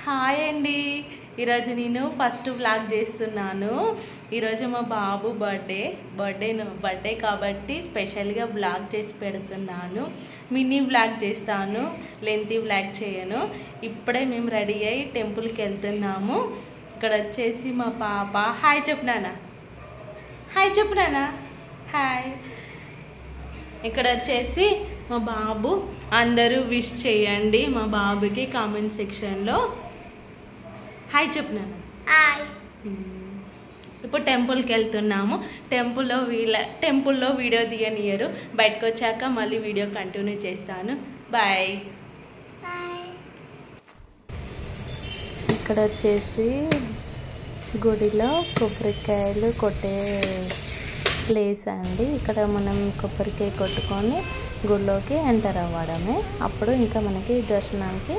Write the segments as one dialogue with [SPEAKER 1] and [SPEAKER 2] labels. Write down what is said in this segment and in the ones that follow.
[SPEAKER 1] Hi అండి, ఈరోజు నేను ఫస్ట్ వ్లాగ్ చేస్తున్నాను. ఈరోజు మా బాబు బర్త్డే కాబట్టి స్పెషల్గా వ్లాగ్ చేసి పెడుతున్నాను. మినీ వ్లాగ్ చేస్తాను, లెంతీ వ్లాగ్ చేయను. ఇప్పుడే మేము రెడీ అయ్యి టెంపుల్కి వెళ్తున్నాము. ఇక్కడ వచ్చేసి మా పాప హాయ్ చెప్పు నాన్న, హాయ్ చెప్పు నాన్న, హాయ్. ఇక్కడ వచ్చేసి మా బాబు. అందరూ విష్ చేయండి మా బాబుకి కామెంట్ సెక్షన్లో. హాయ్ చెప్పినాను. ఇప్పుడు టెంపుల్కి వెళ్తున్నాము. టెంపుల్లో వీడియో తీయనియరు. బయటకు వచ్చాక మళ్ళీ వీడియో కంటిన్యూ చేస్తాను. బాయ్. ఇక్కడ వచ్చేసి గుడిలో కొబ్బరికాయలు కొట్టే ప్లేస్ అండి. ఇక్కడ మనం కొబ్బరికాయ కొట్టుకొని గుడిలోకి ఎంటర్ అవ్వడమే. అప్పుడు ఇంకా మనకి దర్శనానికి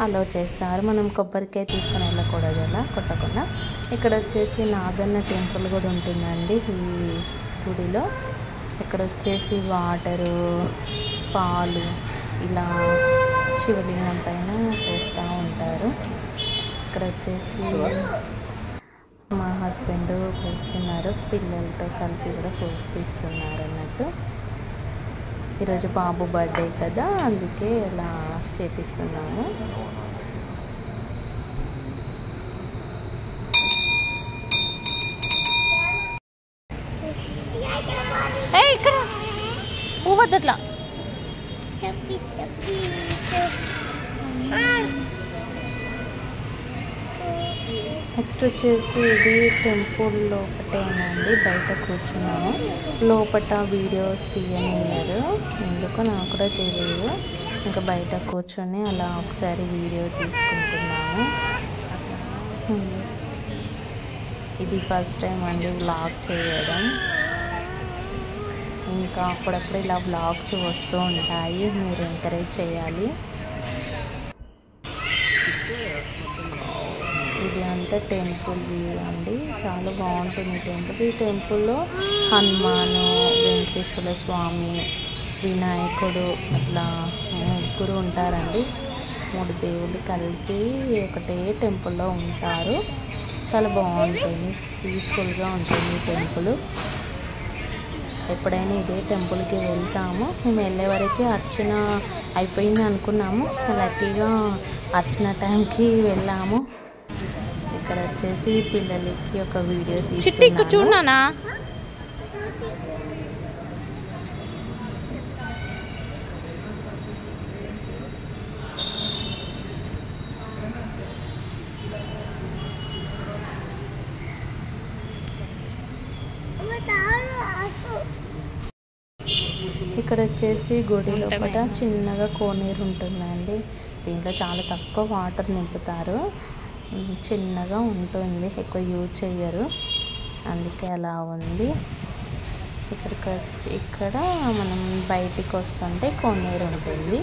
[SPEAKER 1] అలౌ చేస్తారు. మనం కొబ్బరికాయ తీసుకొని వెళ్ళకూడదు అలా కొట్టకుండా. ఇక్కడ వచ్చేసి నాగన్న టెంపుల్ కూడా ఉంటుందండి ఈ గుడిలో. ఇక్కడ వచ్చేసి వాటరు, పాలు ఇలా శివలింగం పైన పోస్తూ ఉంటారు. ఇక్కడ వచ్చేసి మా హస్బెండ్ పోస్తున్నారు, పిల్లలతో కలిపి కూడా పోపిస్తున్నారు అన్నట్టు. ఈరోజు బాబు బర్త్డే కదా, అందుకే ఇలా చేపిస్తున్నాము. ఇక్కడ ఊవద్దట్లా. నెక్స్ట్ వచ్చేసి ఇది టెంపుల్ లోపటేనండి. బయట కూర్చున్నాము. లోపల వీడియోస్ తీయనియరు, ఎందుకో నాకు కూడా తెలియదు. ఇంకా బయట కూర్చొని అలా ఒకసారి వీడియో తీసుకుంటున్నాను. ఇది ఫస్ట్ టైం అండి వ్లాగ్ చేయడం. ఇంకా అప్పుడప్పుడు ఇలా వ్లాగ్స్ వస్తూ ఉంటాయి, మీరు ఎంకరేజ్ చేయాలి. ఇది అంతా టెంపుల్ అండి, చాలా బాగుంటుంది టెంపుల్. ఈ టెంపుల్లో హనుమాను, వెంకటేశ్వర స్వామి, వినాయకుడు అట్లా ముగ్గురు ఉంటారండి. 3 దేవుళ్ళు కలిపి ఒకటే టెంపుల్లో ఉంటారు. చాలా బాగుంటుంది, పీస్ఫుల్గా ఉంటుంది టెంపుల్. ఎప్పుడైనా ఇదే టెంపుల్కి వెళ్తాము. మేము వెళ్ళే వరకు అర్చన అయిపోయింది అనుకున్నాము. లక్కీగా అర్చన టైంకి వెళ్ళాము. ఇక్కడ వచ్చేసి పిల్లలకి ఒక వీడియో తీస్తున్నాను. ఇక్కడ వచ్చేసి గుడి లోపల చిన్నగా కోనేరు ఉంటుందండి. దీంట్లో చాలా తక్కువ వాటర్ నింపుతారు, చిన్నగా ఉంటుంది, ఎక్కువ యూజ్ చేయరు, అందుకే అలా ఉంది. ఇక్కడ మనం బయటికి వస్తుంటే కోనేరు ఉంటుంది.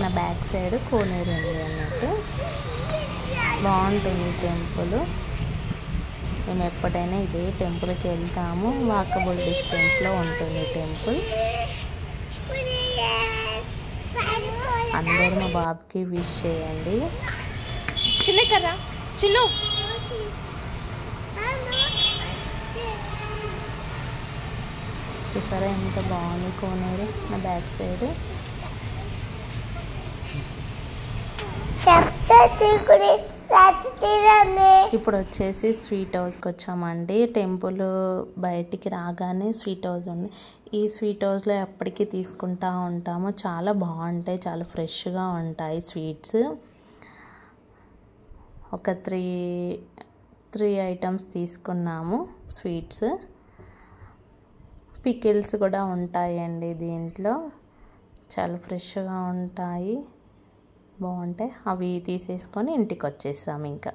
[SPEAKER 1] నా బ్యాక్ సైడ్ కోనేరు ఉంది అన్నట్టు. బాగుంటుంది టెంపుల్. మేము ఎప్పుడైనా ఇదే టెంపుల్కి వెళ్తాము. వాకబుల్ డిస్టెన్స్లో ఉంటుంది టెంపుల్. అందరూ మా బాబుకి విష్ చేయండి. చిన్న కర్రా చిన్ను. చూసారా ఎంత బాగుంది కోనేరు నా బ్యాక్ సైడ్. ఇప్పుడు వచ్చేసి స్వీట్ హౌస్కి వచ్చామండి. టెంపుల్ బయటికి రాగానే స్వీట్ హౌస్ ఉంది. ఈ స్వీట్ హౌస్లో ఎప్పటికీ తీసుకుంటూ ఉంటాము. చాలా బాగుంటాయి, చాలా ఫ్రెష్గా ఉంటాయి స్వీట్స్. ఒక త్రీ ఐటమ్స్ తీసుకున్నాము స్వీట్స్. పికిల్స్ కూడా ఉంటాయండి దీంట్లో, చాలా ఫ్రెష్గా ఉంటాయి, బాగుంటాయి. అవి తీసేసుకొని ఇంటికి వచ్చేసాము ఇంకా.